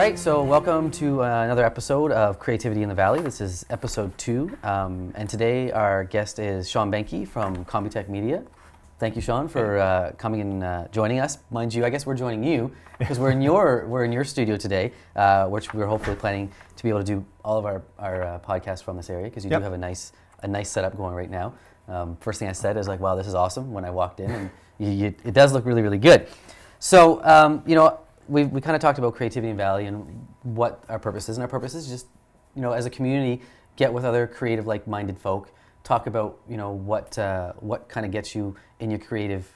right, so welcome to another episode of Creativity in the Valley. This is episode 2, and today our guest is Sean Benke from Combytech Media. Thank you, Sean, for coming and joining us. Mind you, I guess we're joining you because we're in your studio today, which we're hopefully planning to be able to do all of our podcasts from this area because you do have a nice setup going right now. First thing I said is like, wow, this is awesome when I walked in, and it does look really, really good. So, we kind of talked about creativity in Valley and what our purpose is, and our purpose is just, as a community, get with other creative, like-minded folk, talk about, what kind of gets you in your creative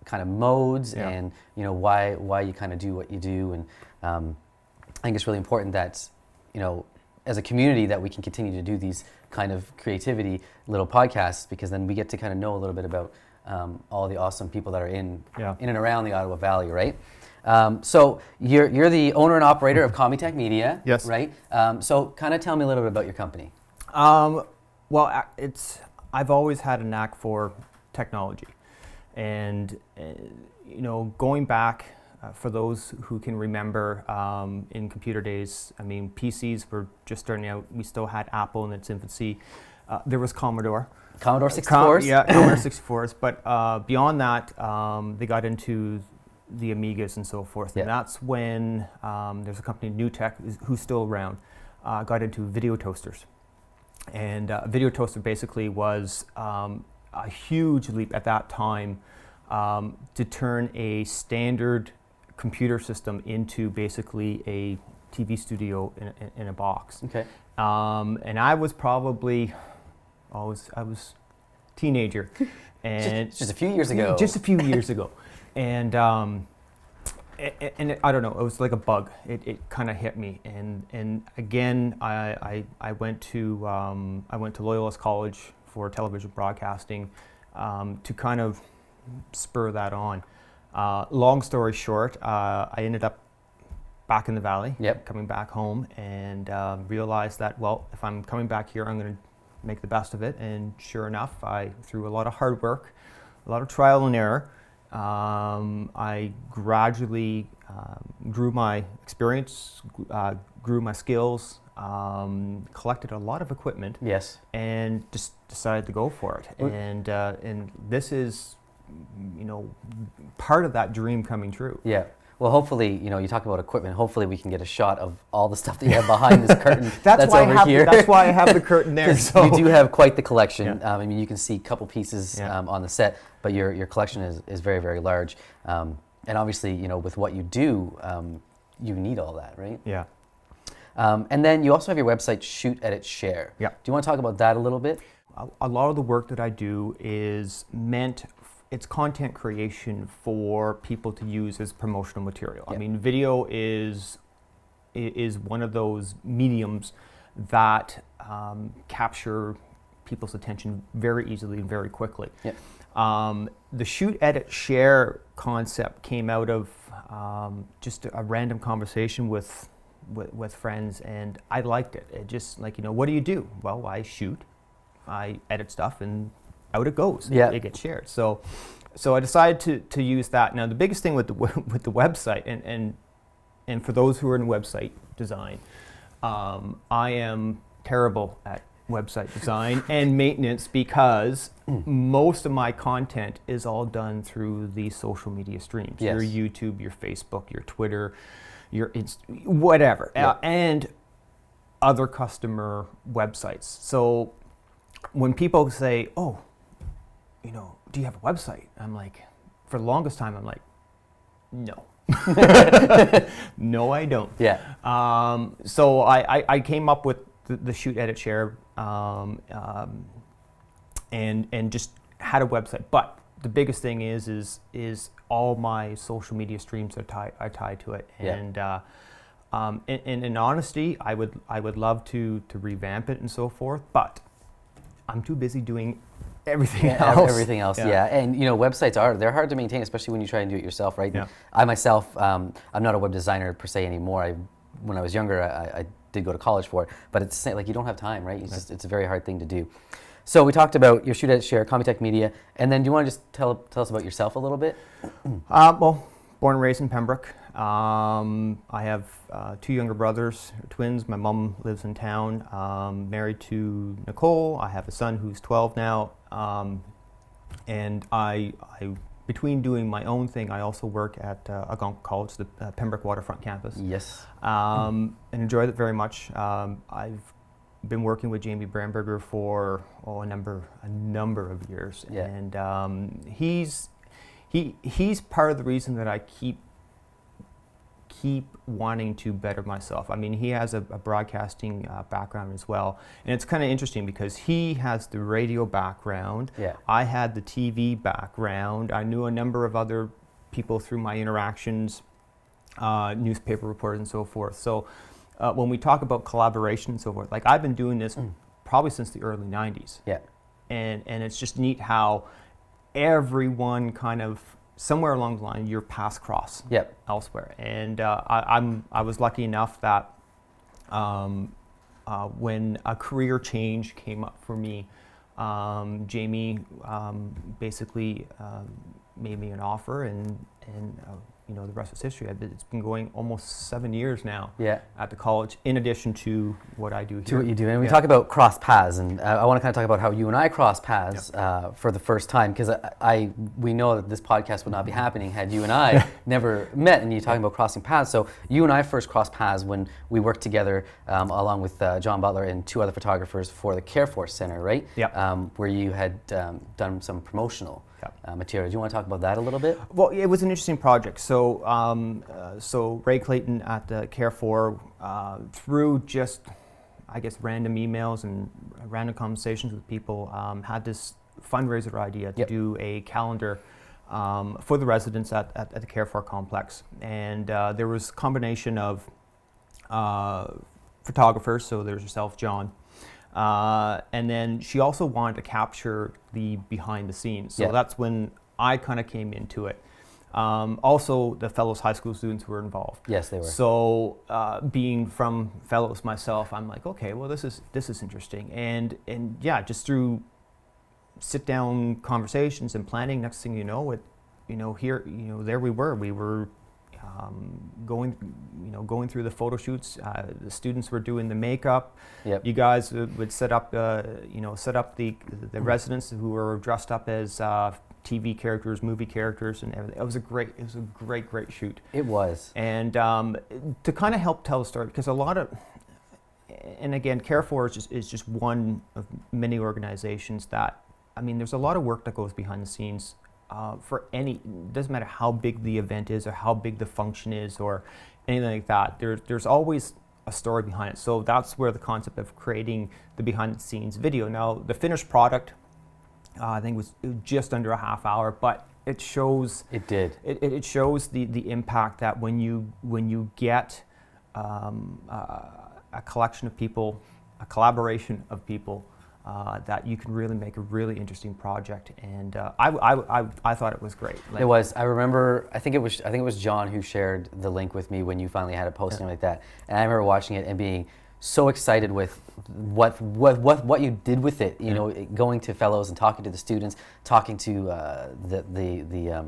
kind of modes, and why you kind of do what you do, and I think it's really important that, as a community, that we can continue to do these kind of creativity little podcasts, because then we get to kind of know a little bit about all the awesome people that are in and around the Ottawa Valley, right? So you're the owner and operator of Combytech Media, yes, right? So kind of tell me a little bit about your company. Well, I've always had a knack for technology, and going back for those who can remember in computer days, I mean, PCs were just starting out. We still had Apple in its infancy. There was Commodore 64s. Commodore 64s. But beyond that, they got into the Amigas and so forth. And that's when there's a company, NewTek, who's still around, got into video toasters. And a video toaster basically was a huge leap at that time to turn a standard computer system into basically a TV studio in a box. Okay. And I was probably, I was a teenager. And just a few years ago. Just a few years ago. And I don't know, it was like a bug. It kind of hit me, and again, I went to Loyalist College for television broadcasting to kind of spur that on. Long story short, I ended up back in the Valley, coming back home, and realized that, well, if I'm coming back here, I'm going to make the best of it. And sure enough, through a lot of hard work, a lot of trial and error, I gradually grew my experience, grew my skills, collected a lot of equipment, and just decided to go for it. And this is, part of that dream coming true. Yeah. Well, hopefully, you talk about equipment. Hopefully, we can get a shot of all the stuff that you have behind this curtain that's over here. That's why I have the curtain there. So. You do have quite the collection. I mean, you can see a couple pieces on the set, but your collection is very, very large. And obviously, with what you do, you need all that, right? Yeah. And then you also have your website, Shoot, Edit, Share. Yeah. Do you want to talk about that a little bit? A lot of the work that I do is it's content creation for people to use as promotional material. I mean, video is one of those mediums that capture people's attention very easily and very quickly. The Shoot, Edit, Share concept came out of just a random conversation with friends, and I liked it. It just what do you do? Well, I shoot, I edit stuff, and out it goes. It gets shared. So I decided to use that. Now, the biggest thing with the website, and for those who are in website design, I am terrible at website design and maintenance because most of my content is all done through the social media streams. Your YouTube, your Facebook, your Twitter, your whatever, and other customer websites. So when people say, "Oh, do you have a website?" I'm like, for the longest time, I'm like, no. No, I don't. So I came up with the Shoot, Edit, Share, and just had a website. But the biggest thing is all my social media streams are tied to it. And in honesty, I would love to revamp it and so forth, but I'm too busy doing everything else. And websites they're hard to maintain, especially when you try and do it yourself, right? I myself, I'm not a web designer per se anymore. When I was younger, I did go to college for it, but it's like you don't have time, right? It's a very hard thing to do. So we talked about your Shoot, Edit, Share, Combytech Media, and then do you want to just tell us about yourself a little bit? Well, Born and raised in Pembroke. I have 2 younger brothers, twins. My mom lives in town. Married to Nicole. I have a son who's 12 now. And I between doing my own thing, I also work at Algonquin College, the Pembroke Waterfront campus. Yes. And enjoyed it very much. I've been working with Jamie Bramberger for a number of years, Yeah. and he's part of the reason that I keep wanting to better myself. I mean, he has a broadcasting background as well, and it's kind of interesting because he has the radio background. Yeah. I had the TV background. I knew a number of other people through my interactions, newspaper reporters and so forth. So when we talk about collaboration and so forth, like I've been doing this probably since the early 90s. Yeah. And it's just neat how everyone kind of somewhere along the line your paths cross Yep. elsewhere. And I was lucky enough that when a career change came up for me, Jamie basically made me an offer, and you know, the rest is history. It's been going almost 7 years now at the college, in addition to what I do here. To what you do. And we talk about cross paths, and I want to kind of talk about how you and I cross paths for the first time, because we know that this podcast would not be happening had you and I never met, and you're talking about crossing paths. So you and I first crossed paths when we worked together along with John Butler and 2 other photographers for the Care Force Center, right? Yep. Where you had done some promotional material. Do you want to talk about that a little bit? Well, it was an interesting project. So, so Ray Clayton at the Care For, through just, I guess, random emails and random conversations with people, had this fundraiser idea to do a calendar for the residents at the Care For complex. And there was a combination of photographers, so there's yourself, John, and then she also wanted to capture the behind the scenes. So that's when I kind of came into it. Also, the Fellows High School students were involved. Yes, they were. So, being from Fellows myself, I'm like, okay, well, this is interesting, and yeah, just through sit down conversations and planning, next thing you know, there we were going through the photo shoots. The students were doing the makeup. Yep. You guys would set up the residents who were dressed up as TV characters, movie characters, and everything. It was a great shoot. It was. And to kind of help tell the story, because a lot of, and again, Care For is just one of many organizations that, I mean, there's a lot of work that goes behind the scenes. For it doesn't matter how big the event is or how big the function is or anything like that, there's always a story behind it. So that's where the concept of creating the behind the scenes video. Now, the finished product, I think was just under a half hour, but it shows. It did. It shows the impact that when you get a collection of people, a collaboration of people, that you can really make a really interesting project, and I thought it was great. It was. I remember. I think it was John who shared the link with me when you finally had it posting like that, and I remember watching it and being so excited with what you did with it. You know, going to Fellows and talking to the students, talking to the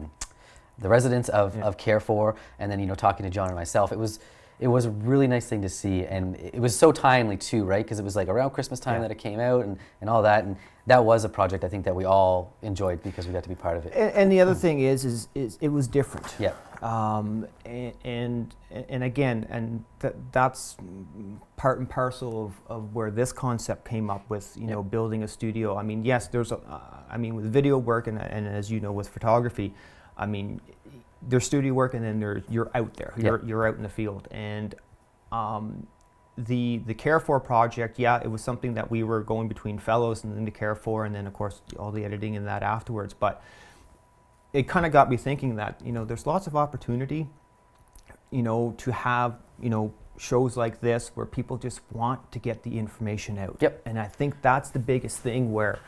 residents of Care For, and then talking to John and myself. It was a really nice thing to see, and it was so timely too, right? Because it was like around Christmas time that it came out, and all that, and that was a project I think that we all enjoyed because we got to be part of it. And the other thing is it was different. Yeah. And again, and that's part and parcel of where this concept came up with, building a studio. I mean, yes, there's with video work and as you know, with photography, I mean, there's studio work, and then you're out there. You're out in the field, and the Care For project. Yeah, it was something that we were going between Fellows and then the Care For, and then of course all the editing and that afterwards. But it kind of got me thinking that there's lots of opportunity, to have shows like this where people just want to get the information out. Yep. And I think that's the biggest thing where.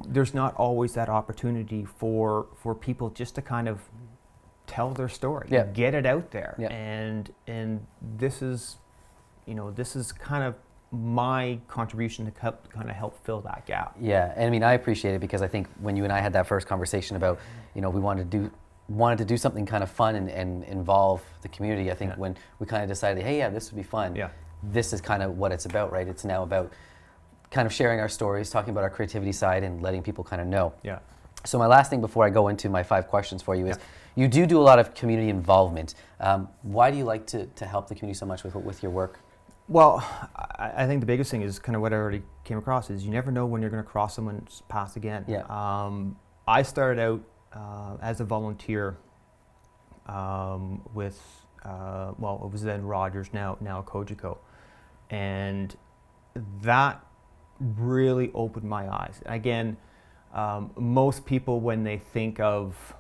There's not always that opportunity for people just to kind of tell their story, get it out there, and this is kind of my contribution to kind of help fill that gap. Yeah, and I mean I appreciate it because I think when you and I had that first conversation about we wanted to do wanted to do something kind of fun and involve the community. I think when we kind of decided, hey, this would be fun. Yeah. This is kind of what it's about, right? It's now about kind of sharing our stories, talking about our creativity side, and letting people kind of know. Yeah. So my last thing before I go into my 5 questions for you is, you do a lot of community involvement. Why do you like to help the community so much with your work? Well, I think the biggest thing is kind of what I already came across is you never know when you're going to cross someone's path again. Yeah. I started out as a volunteer with, well, it was then Rogers, now Cogeco. And that really opened my eyes. Again, most people, when they think of,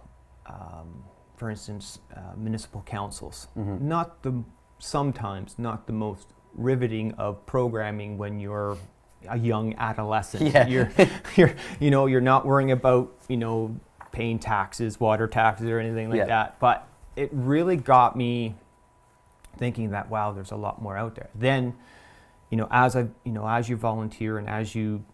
for instance, municipal councils, sometimes not the most riveting of programming when you're a young adolescent. Yeah. You're not worrying about, paying taxes, water taxes or anything like that. But it really got me thinking that, wow, there's a lot more out there. Then, as you volunteer and as you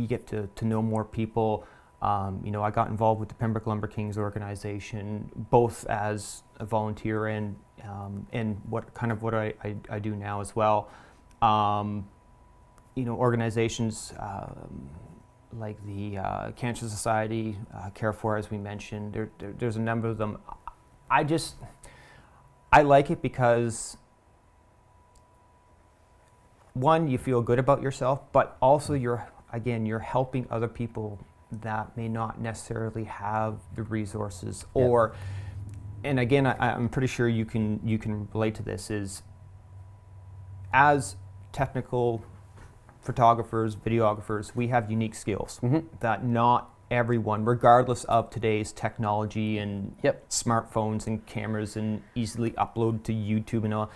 get to know more people, I got involved with the Pembroke Lumber Kings organization, both as a volunteer and what I do now as well. Organizations like the Cancer Society, Care For, as we mentioned, there's a number of them. I like it because, one, you feel good about yourself, but also you're helping other people that may not necessarily have the resources and again, I'm pretty sure you can relate to this, is as technical photographers, videographers, we have unique skills that not everyone, regardless of today's technology and smartphones and cameras and easily upload to YouTube and all,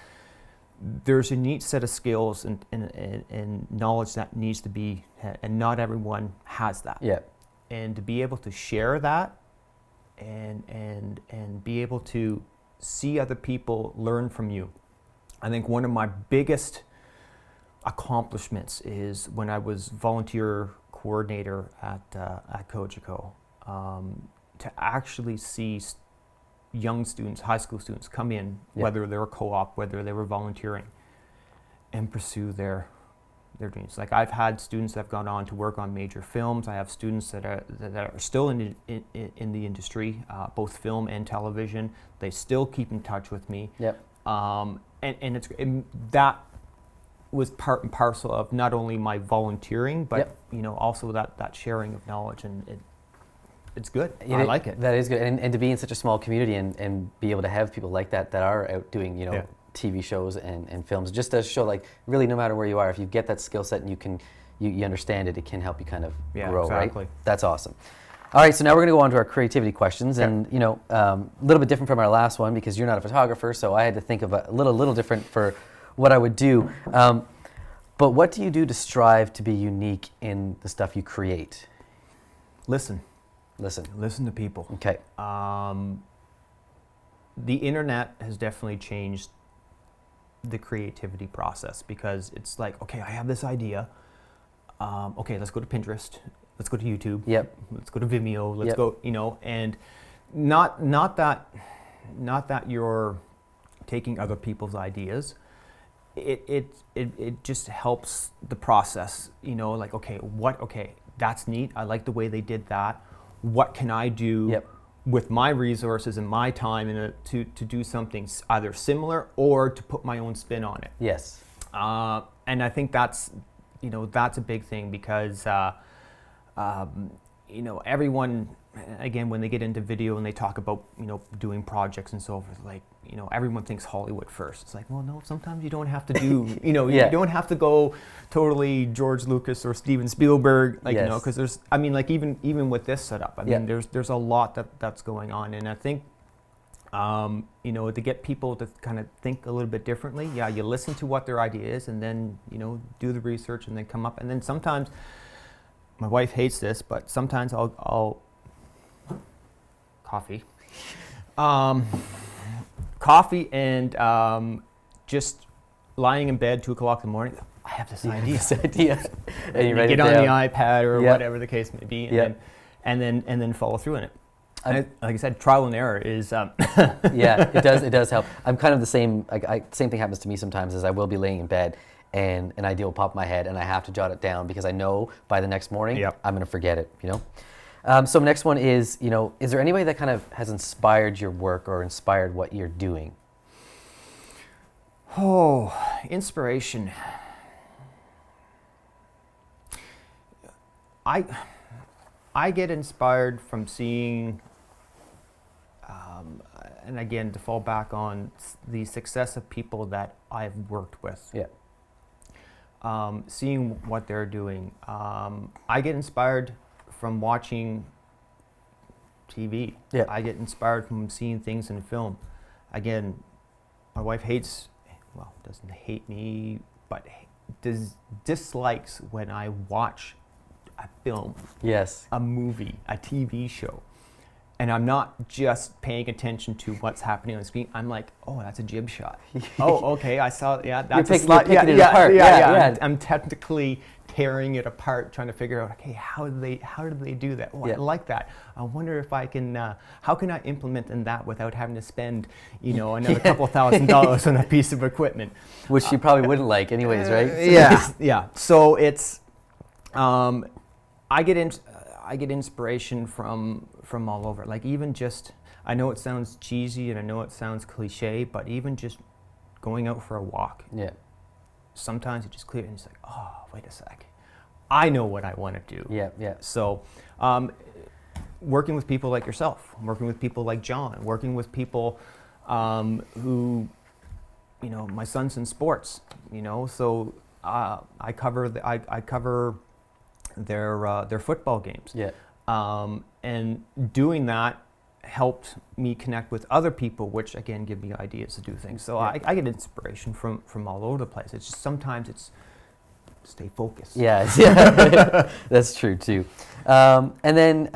there's a neat set of skills and knowledge that needs to be, and not everyone has that. Yeah. And to be able to share that and be able to see other people learn from you. I think one of my biggest accomplishments is when I was volunteer coordinator at Cogeco, to actually see young students, high school students, come in, whether they were co-op, whether they were volunteering, and pursue their dreams. Like, I've had students that have gone on to work on major films. I have students that are still in the industry, both film and television. They still keep in touch with me. Yep. And that was part and parcel of not only my volunteering, but also that sharing of knowledge, and it's good. I like it. That is good, and to be in such a small community and be able to have people like that are out doing TV shows and films, just does show, like, really, no matter where you are, if you get that skill set and you understand it, it can help you kind of grow, exactly. Right? That's awesome. All right, so now we're going to go on to our creativity questions, and a little bit different from our last one because you're not a photographer, so I had to think of a little different for what I would do. But what do you do to strive to be unique in the stuff you create? Listen to people. Okay. The internet has definitely changed the creativity process, because it's like, okay, I have this idea. Okay, let's go to Pinterest. Let's go to YouTube. Yep. Let's go to Vimeo. Let's go, and not that you're taking other people's ideas. It just helps the process. Like, okay, that's neat. I like the way they did that. What can I do with my resources and my time to do something either similar or to put my own spin on it? Yes. And I think that's a big thing, because everyone, again, when they get into video and they talk about doing projects and so forth, like, everyone thinks Hollywood first. It's like, well, no, sometimes you don't have to do, you don't have to go totally George Lucas or Steven Spielberg, like, because there's, even with this setup, there's a lot that's going on. And I think, to get people to kind of think a little bit differently, you listen to what their idea is, and then, do the research and then come up. And then sometimes, my wife hates this, but sometimes I'll coffee and just lying in bed 2 o'clock in the morning. I have this idea. And you get on the iPad or whatever the case may be, and then follow through in it. Like I said, trial and error is. Yeah, it does. It does help. I'm kind of the same. Same thing happens to me sometimes. Is I will be laying in bed, and an idea will pop in my head, and I have to jot it down because I know by the next morning I'm going to forget it. So next one is, is there anybody that kind of has inspired your work or inspired what you're doing? Oh, inspiration. I get inspired from seeing, and again, to fall back on the success of people that I've worked with. Yeah. Seeing what they're doing. I get inspired from watching TV. Yeah. I get inspired from seeing things in film. Again, my wife doesn't hate me, but dislikes when I watch a film, Yes. a movie, a TV show, and I'm not just paying attention to what's happening on the screen. I'm like, oh, that's a jib shot. Oh, okay, I saw. Yeah, that's you're picking it apart. Yeah. I'm technically tearing it apart, trying to figure out, okay, how did they do that? Oh, I like that. I wonder if I can. How can I implement in that without having to spend, another couple $1,000s on a piece of equipment, which you probably wouldn't like, anyways, right? Yeah. So it's. I get inspiration from all over. Like even just, I know it sounds cheesy and I know it sounds cliche, but even just going out for a walk. Yeah. Sometimes it just clears and it's like, oh, wait a sec. I know what I want to do. Yeah. So working with people like yourself, working with people like John, working with people who, my son's in sports, so I cover their football games. Yeah. And doing that helped me connect with other people, which again give me ideas to do things. So I get inspiration from all over the place. It's just sometimes it's stay focused. Yeah. That's true too. And then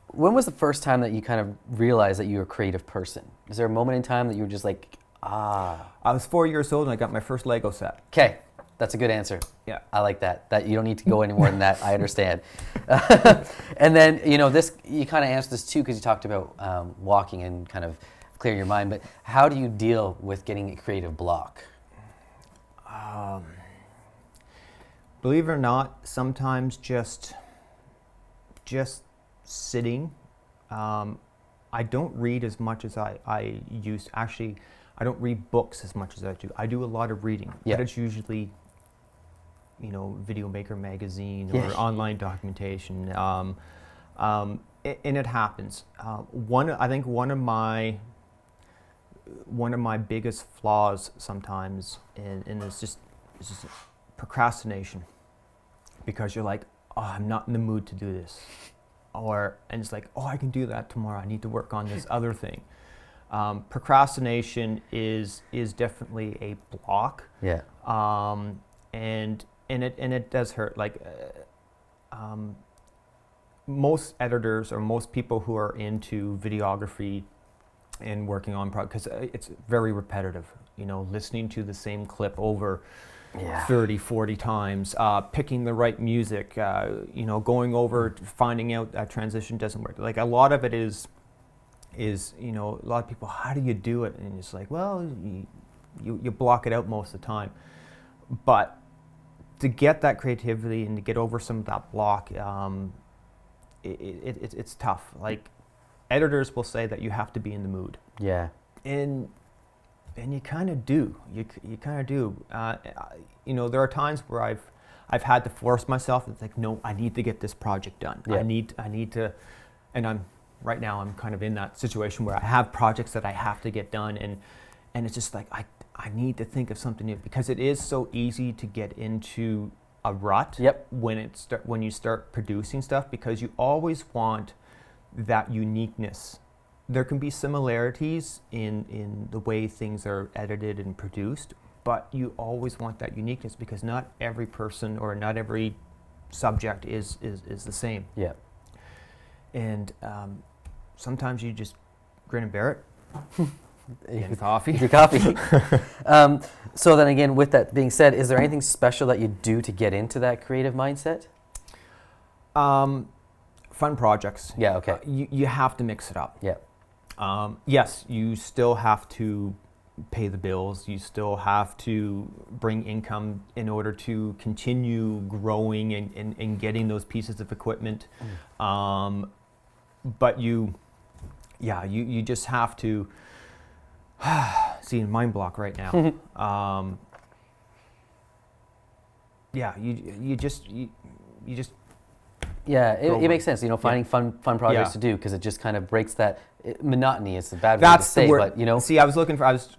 when was the first time that you kind of realized that you were a creative person? Is there a moment in time that you were just like, I was 4 years old and I got my first Lego set. Okay. That's a good answer. Yeah. I like that. That you don't need to go any more than that. I understand. And then, this, you kind of answered this too because you talked about walking and kind of clearing your mind, but how do you deal with getting a creative block? Believe it or not, sometimes just sitting. I don't read as much as I used. Actually, I don't read books as much as I do. I do a lot of reading. Yeah. But it's usually, Video Maker magazine or online documentation. And it happens. I think one of my biggest flaws sometimes, and it's just procrastination, because you're like, oh, I'm not in the mood to do this, and it's like, oh, I can do that tomorrow. I need to work on this other thing. Procrastination is definitely a block. Yeah. And it does hurt. Like most editors or most people who are into videography and working on because it's very repetitive. Listening to the same clip over 30, 40 times, picking the right music. Going over, finding out that transition doesn't work. Like a lot of it is a lot of people, how do you do it? And it's like, well, you block it out most of the time. But to get that creativity and to get over some of that block, it's tough. Like editors will say that you have to be in the mood. Yeah. And you kind of do. You kind of do. There are times where I've had to force myself. It's like, no, I need to get this project done. Yeah. I need to, and right now I'm kind of in that situation where I have projects that I have to get done, and it's just like I need to think of something new, because it is so easy to get into a rut. Yep. when you start producing stuff, because you always want that uniqueness. There can be similarities in the way things are edited and produced, but you always want that uniqueness, because not every person or not every subject is the same. Yeah. And sometimes you just grin and bear it. Get coffee. Your coffee. So then again, with that being said, is there anything special that you do to get into that creative mindset? fun projects. Yeah, okay. You have to mix it up. Yeah. Yes, you still have to pay the bills. You still have to bring income in order to continue growing and getting those pieces of equipment. But you just have to see, mind block right now. You just Yeah, it makes sense, finding fun projects to do, because it just kind of breaks that monotony. It's a bad word to say, but See, I was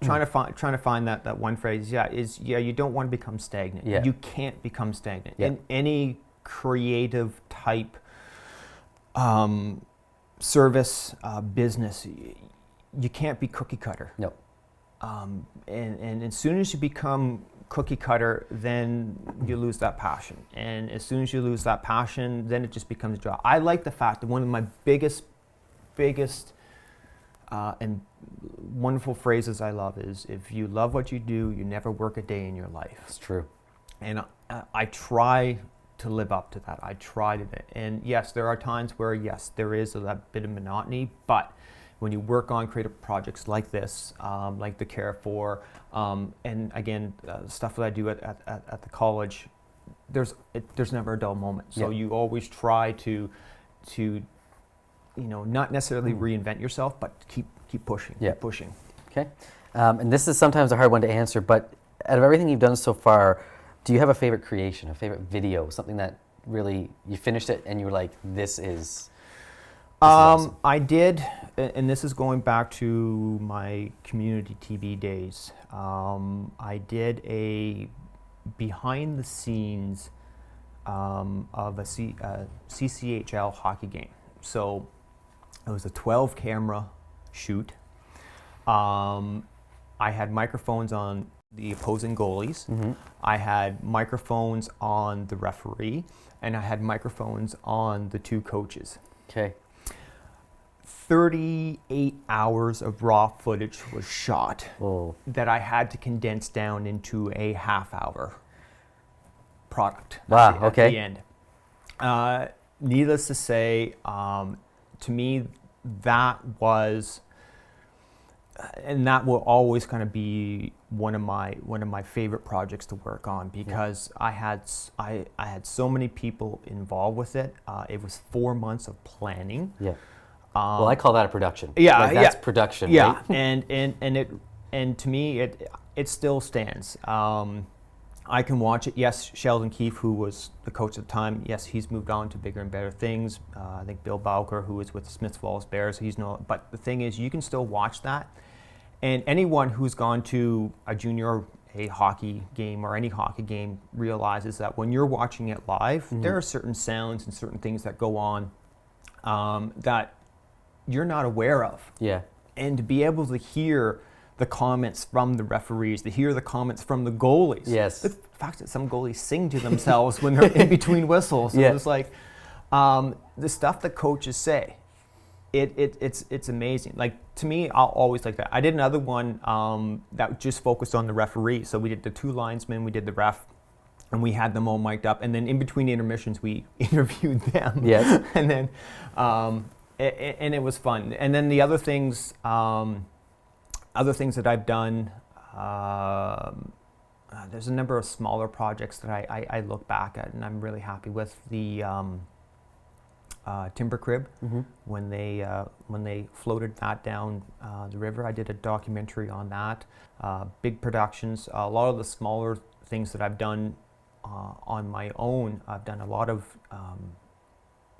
trying to find that one phrase. You don't want to become stagnant. Yeah. You can't become stagnant. Yeah. In any creative type service business, you can't be cookie cutter. No. And as soon as you become cookie cutter, then you lose that passion. And as soon as you lose that passion, then it just becomes a job. I like the fact that one of my biggest and wonderful phrases I love is, if you love what you do, you never work a day in your life. It's true. And I try to live up to that. I try to. And yes, there are times where, yes, there is that bit of monotony, but when you work on creative projects like this, like the Care For, and again, stuff that I do at the college, there's never a dull moment. So you always try to not necessarily reinvent yourself, but keep pushing. Keep pushing. Okay. And this is sometimes a hard one to answer, but out of everything you've done so far, do you have a favorite creation, a favorite video, something that really, you finished it and you were like, this is awesome? I did, and this is going back to my community TV days. I did a behind the scenes of a CCHL hockey game. So it was a 12 camera shoot. I had microphones on the opposing goalies. Mm-hmm. I had microphones on the referee, and I had microphones on the two coaches. Okay. 38 hours of raw footage was shot that I had to condense down into a half-hour product. Wow, at the end. Needless to say, to me, that was, and that will always kind of be one of my favorite projects to work on, because I had so many people involved with it. It was 4 months of planning. Yeah. Well, I call that a production. Yeah, like, that's production. Yeah, right? and to me, it still stands. I can watch it. Yes, Sheldon Keefe, who was the coach at the time, yes, he's moved on to bigger and better things. I think Bill Bowker, who was with the Smiths Falls Bears, but the thing is, you can still watch that. And anyone who's gone to a junior A hockey game or any hockey game realizes that when you're watching it live, there are certain sounds and certain things that go on that you're not aware of. Yeah. And to be able to hear the comments from the referees, to hear the comments from the goalies. Yes. The fact that some goalies sing to themselves when they're in between whistles. Yeah. It's like the stuff that coaches say. It's amazing. Like, to me, I'll always like that. I did another one that just focused on the referee. So we did the two linesmen, we did the ref, and we had them all mic'd up. And then in between intermissions, we interviewed them. Yes. And then, and it was fun. And then the other things that I've done, there's a number of smaller projects that I look back at and I'm really happy with. The Timber Crib, when they floated that down the river, I did a documentary on that. Big productions, a lot of the smaller things that I've done on my own. I've done a lot of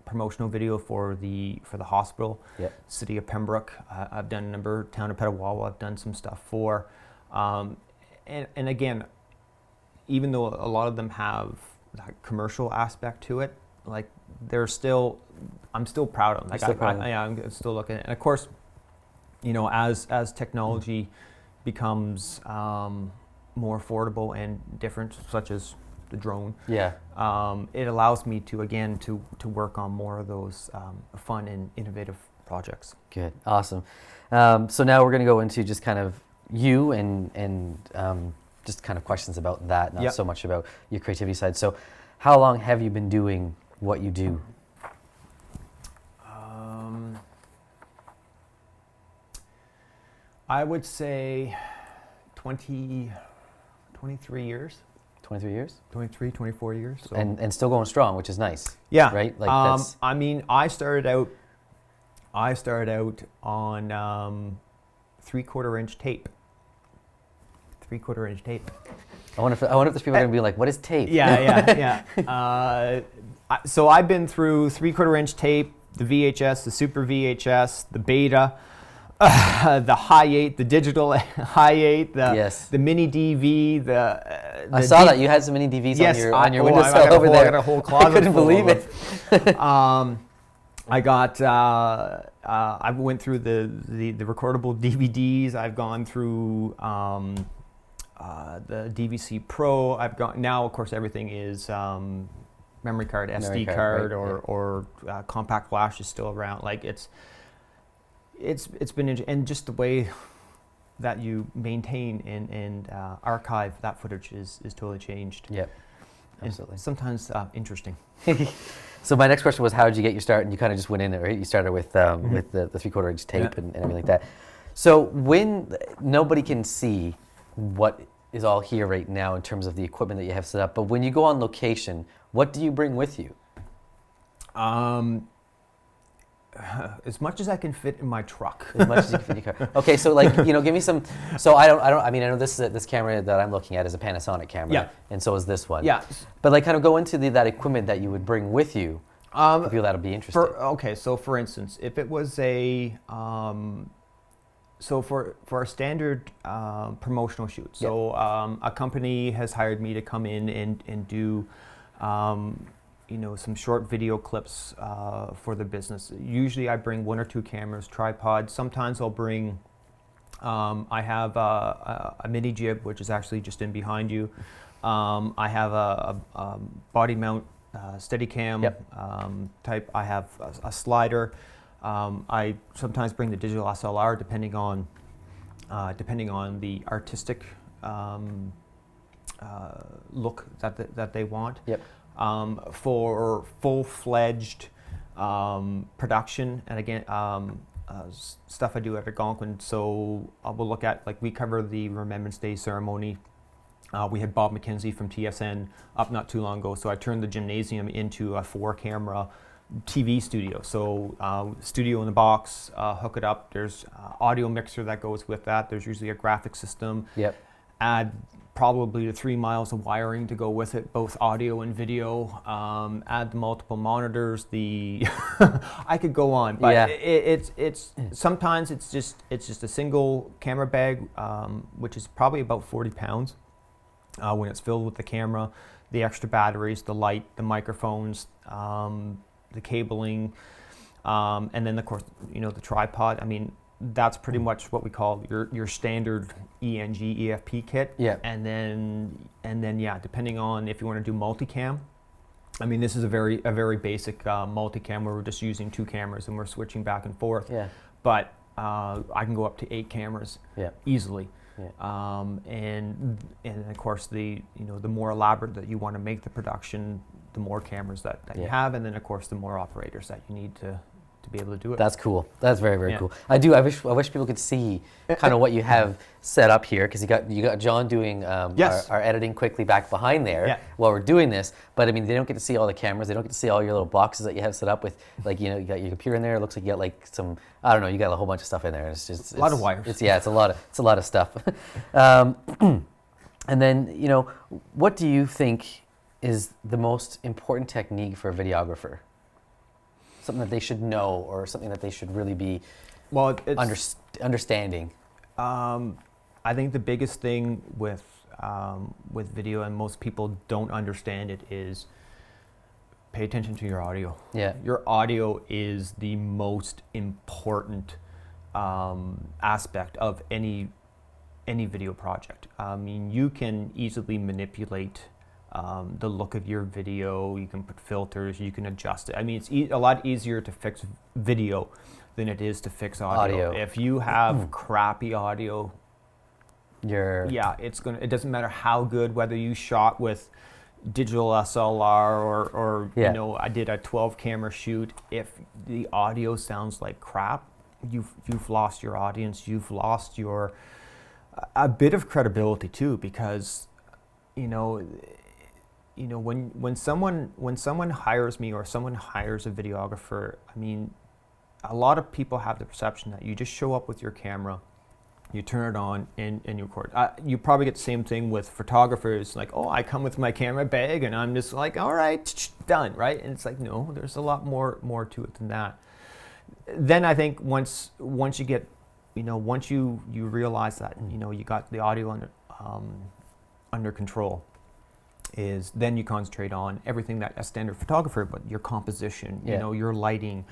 promotional video for the hospital, City of Pembroke. I've done a number, Town of Petawawa. I've done some stuff for, and again, even though a lot of them have that commercial aspect to it, like I'm still proud of them. Like I'm still looking, and of course, as technology becomes more affordable and different, such as the drone, it allows me to work on more of those fun and innovative projects. Good, awesome. So now we're going to go into just kind of you and just kind of questions about that, not so much about your creativity side. So how long have you been doing what you do? I would say 23 years. 23 years? 23, 24 years. So. And still going strong, which is nice. Yeah. Right? Like I mean, I started out on 3/4 inch tape. 3/4 inch tape. I wonder if there's people are going to be like, what is tape? Yeah. So I've been through 3/4 inch tape, the VHS, the Super VHS, the Beta, the High 8, the digital High 8, the Mini DV, I saw that you had some Mini DVs on your windowsill over there. I got a whole closet. I couldn't believe it. I went through the recordable DVDs. I've gone through the DVC Pro. I've got now, of course, everything is memory card, SD card, right, or compact flash is still around. Like it's been and just the way that you maintain and archive that footage is totally changed. Yep, absolutely. And sometimes interesting. So my next question was, how did you get your start? And you kind of just went in it, right? You started with the 3/4 inch tape and everything like that. So when nobody can see what is all here right now in terms of the equipment that you have set up, but when you go on location, what do you bring with you? As much as I can fit in my truck. As much as you can fit in your car. Okay, so like, give me some. So I know this camera that I'm looking at is a Panasonic camera, yeah, and so is this one. Yeah. But like, kind of go into that equipment that you would bring with you. I feel that'll be interesting. So for instance, if it was a so for a standard promotional shoot, so a company has hired me to come in and do some short video clips for the business. Usually I bring 1 or 2 cameras, tripods. Sometimes I'll bring, I have a mini jib, which is actually just in behind you. I have a body mount Steadicam type. I have a slider. I sometimes bring the digital SLR depending on the artistic look that they want. Yep. For full-fledged production, and again, stuff I do at Algonquin. So we'll look at, like, we cover the Remembrance Day ceremony. We had Bob McKenzie from TSN up not too long ago, so I turned the gymnasium into a 4-camera TV studio. So studio in the box, hook it up. There's audio mixer that goes with that. There's usually a graphic system. Yep. Add probably 3 miles of wiring to go with it, both audio and video. Add the multiple monitors. I could go on, but it's sometimes it's just a single camera bag, which is probably about 40 pounds when it's filled with the camera, the extra batteries, the light, the microphones, the cabling, and then of course the tripod. I mean, that's pretty much what we call your standard ENG EFP kit. Yeah. And then depending on if you want to do multicam. I mean, this is a very basic multicam where we're just using 2 cameras and we're switching back and forth. Yeah. But I can go up to 8 cameras easily. Yeah. And of course the more elaborate that you want to make the production, the more cameras that you have, and then of course the more operators that you need to be able to do it. That's cool. That's very, very cool. I wish people could see kind of what you have set up here, because you got John doing our editing quickly back behind there while we're doing this. But I mean, they don't get to see all the cameras. They don't get to see all your little boxes that you have set up with, like, you got your computer in there. It looks like you got like some, I don't know, you got a whole bunch of stuff in there. It's just a lot of wires. It's a lot of stuff. And then what do you think is the most important technique for a videographer? Something that they should know, or something that they should really be understanding? I think the biggest thing with video, and most people don't understand it, is pay attention to your audio. Yeah. Your audio is the most important aspect of any video project. I mean, you can easily manipulate the look of your video. You can put filters, you can adjust it. I mean, it's a lot easier to fix video than it is to fix audio. If you have crappy audio, it doesn't matter how good, whether you shot with digital SLR or I did a 12 camera shoot. If the audio sounds like crap, you've lost your audience, you've lost your a bit of credibility too, because when someone hires me or someone hires a videographer, I mean, a lot of people have the perception that you just show up with your camera, you turn it on, and you record. You probably get the same thing with photographers, like, oh, I come with my camera bag and I'm just like, all right, done, right? And it's like, no, there's a lot more to it than that. Then I think once you get, once you realize that, you got the audio under control, is then you concentrate on everything that a standard photographer, but your composition, your lighting,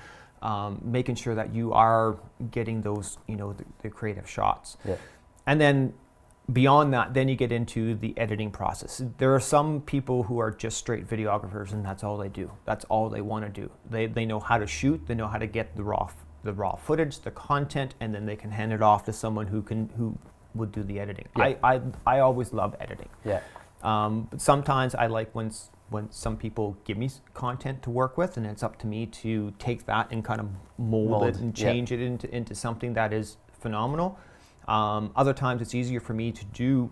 making sure that you are getting those, the creative shots. Yeah. And then beyond that, then you get into the editing process. There are some people who are just straight videographers, and that's all they do. That's all they want to do. They know how to shoot, they know how to get the raw footage, the content, and then they can hand it off to someone who would do the editing. Yeah. I always love editing. Yeah. But sometimes I like when some people give me content to work with, and it's up to me to take that and kind of mold it and change it into something that is phenomenal. Other times it's easier for me to do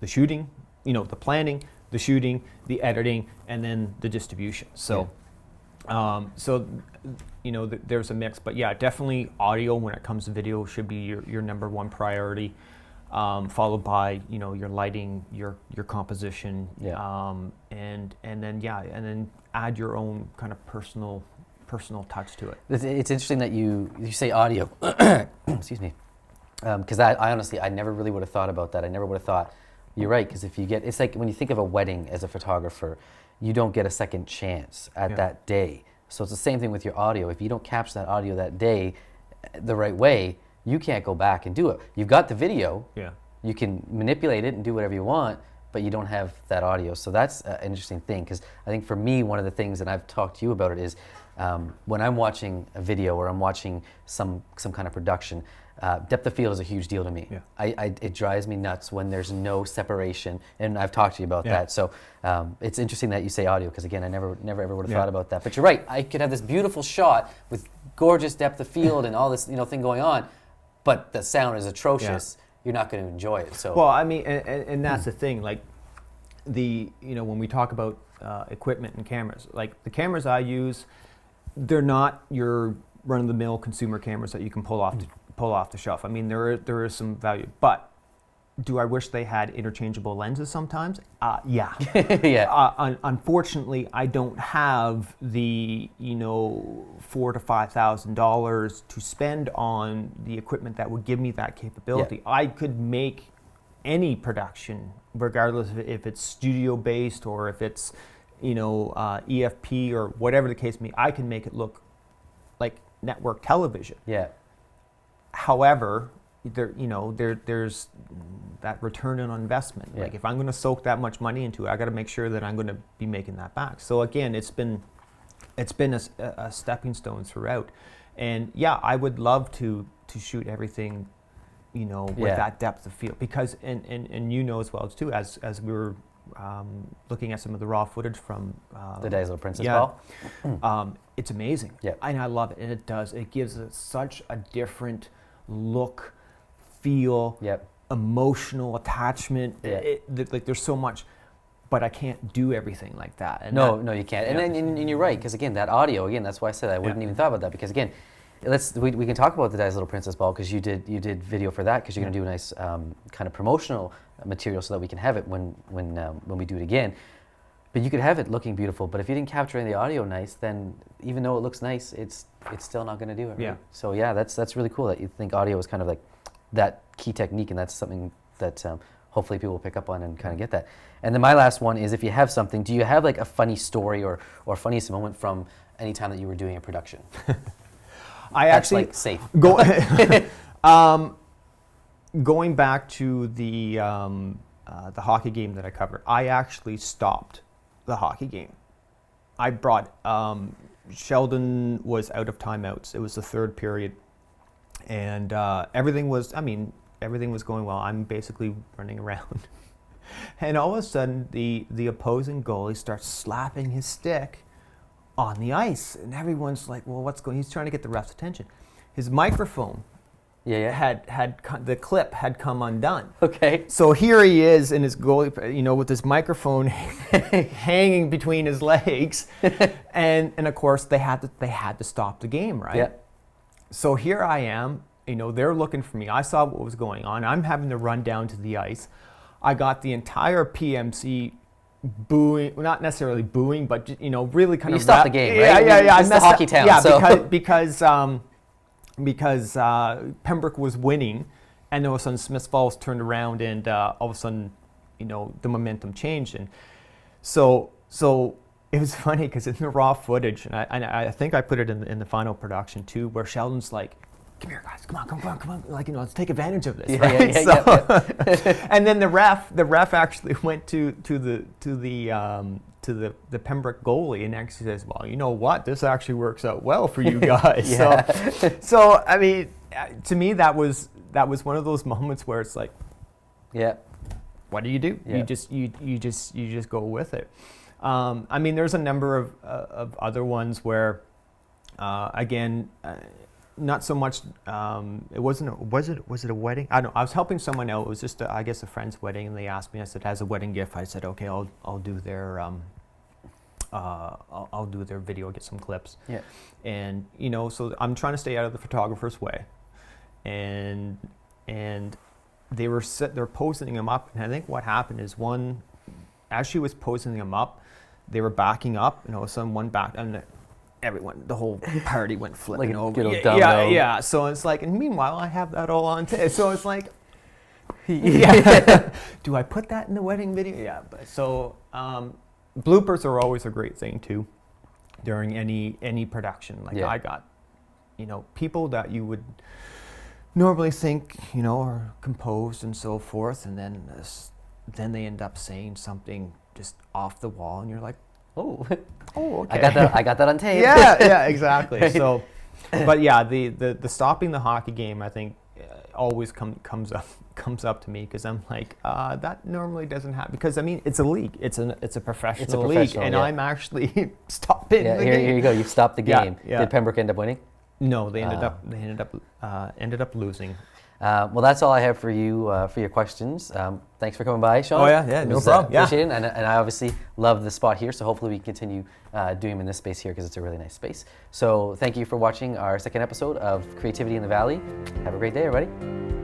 the shooting, the planning, the shooting, the editing, and then the distribution. So, there's a mix. But yeah, definitely audio when it comes to video should be your number one priority. Followed by your lighting, your composition, and then add your own kind of personal touch to it. It's interesting that you say audio. Excuse me, because I honestly never really would have thought about that. I never would have thought. You're right, because it's like when you think of a wedding as a photographer, you don't get a second chance at that day. So it's the same thing with your audio. If you don't capture that audio that day the right way, you can't go back and do it. You've got the video, you can manipulate it and do whatever you want, but you don't have that audio. So that's an interesting thing, because I think for me, one of the things, and I've talked to you about it, is when I'm watching a video or I'm watching some kind of production, depth of field is a huge deal to me. Yeah. It drives me nuts when there's no separation, and I've talked to you about that. So it's interesting that you say audio, because again, I never ever would have thought about that. But you're right, I could have this beautiful shot with gorgeous depth of field and all this thing going on, but the sound is atrocious. You're not going to enjoy it. So well, I mean, and that's the thing. Like when we talk about equipment and cameras, like the cameras I use, they're not your run-of-the-mill consumer cameras that you can pull off the shelf. I mean, there is some value, but do I wish they had interchangeable lenses sometimes? Yeah. Unfortunately, I don't have the $4,000 to $5,000 to spend on the equipment that would give me that capability. Yeah. I could make any production, regardless of if it's studio based or if it's EFP or whatever the case may be. I can make it look like network television. Yeah. However, there's that return on investment. Yeah. Like if I'm going to soak that much money into it, I got to make sure that I'm going to be making that back. So again, it's been a stepping stone throughout. And yeah, I would love to shoot everything, with that depth of field, because and as well too, as we were looking at some of the raw footage from the Days of the Princess Ball. It's amazing. Yeah. And I love it. And it gives it such a different look, feel, emotional attachment. Like there's so much, but I can't do everything like that. And no, you can't. And you're right, because again, that audio, that's why I said I wouldn't even thought about that, because again, we can talk about the Dice Little Princess Ball, because you did video for that, because you're going to do a nice kind of promotional material so that we can have it when we do it again. But you could have it looking beautiful, but if you didn't capture any of the audio nice, then even though it looks nice, it's still not going to do it. Right? Yeah. So that's really cool that you think audio is kind of like that key technique, and that's something that hopefully people will pick up on and kind of get that. And then my last one is, if you have something, do you have like a funny story or funniest moment from any time that you were doing a production? That's like safe. Going back to the hockey game that I covered, I actually stopped the hockey game. I brought Sheldon was out of timeouts. It was the third period, and everything was going well. I'm basically running around, and all of a sudden the opposing goalie starts slapping his stick on the ice, and everyone's like, "Well, what's going?" He's trying to get the ref's attention. his microphone the clip had come undone. Okay. So here he is in his goalie, with his microphone hanging between his legs, and of course they had to stop the game, right? Yeah. So here I am, they're looking for me. I saw what was going on. I'm having to run down to the ice. I got the entire PMC booing, well, not necessarily booing, but really kind of. You stopped the game, right? Yeah. It's the hockey town. Yeah, so. because Pembroke was winning, and then all of a sudden Smiths Falls turned around, and all of a sudden, the momentum changed, and so it was funny because in the raw footage, and I think I put it in the final production too, where Sheldon's like, "Come here, guys, come on, like let's take advantage of this." Right? Yeah. And then the ref actually went to the Pembroke goalie and actually says, "Well, you know what? This actually works out well for you guys." So I mean, to me that was one of those moments where it's like, yeah, what do? Yeah. You just go with it. I mean, there's a number of other ones where, again. Not so much. It wasn't. Was it a wedding? I don't know. I was helping someone out. It was just, I guess, a friend's wedding, and they asked me. I said, "As a wedding gift," I said, "Okay, I'll do their I'll do their video, get some clips." Yeah. And so I'm trying to stay out of the photographer's way, and they're posing them up, and I think what happened is as she was posing them up, they were backing up, and all of a sudden one backed, and the whole party went flipping over. Yeah. So it's like, and meanwhile, I have that all on tape. So it's like, do I put that in the wedding video? Yeah. But so bloopers are always a great thing too, during any production. Like I got, people that you would normally think, are composed and so forth, and then they end up saying something just off the wall, and you're like, oh, okay. I got that on tape. Yeah, exactly. Right. So, but yeah, the stopping the hockey game, I think, always comes up to me, because I'm like, that normally doesn't happen, because I mean, it's a league, it's a professional league, and I'm actually stopping the game. Here you go. You've stopped the game. Yeah. Did Pembroke end up winning? No, they ended up losing. Well, that's all I have for you for your questions. Thanks for coming by, Sean. Oh yeah, no problem. Appreciate it, and I obviously love the spot here, so hopefully we can continue doing them in this space here, because it's a really nice space. So thank you for watching our second episode of Creativity in the Valley. Have a great day, everybody.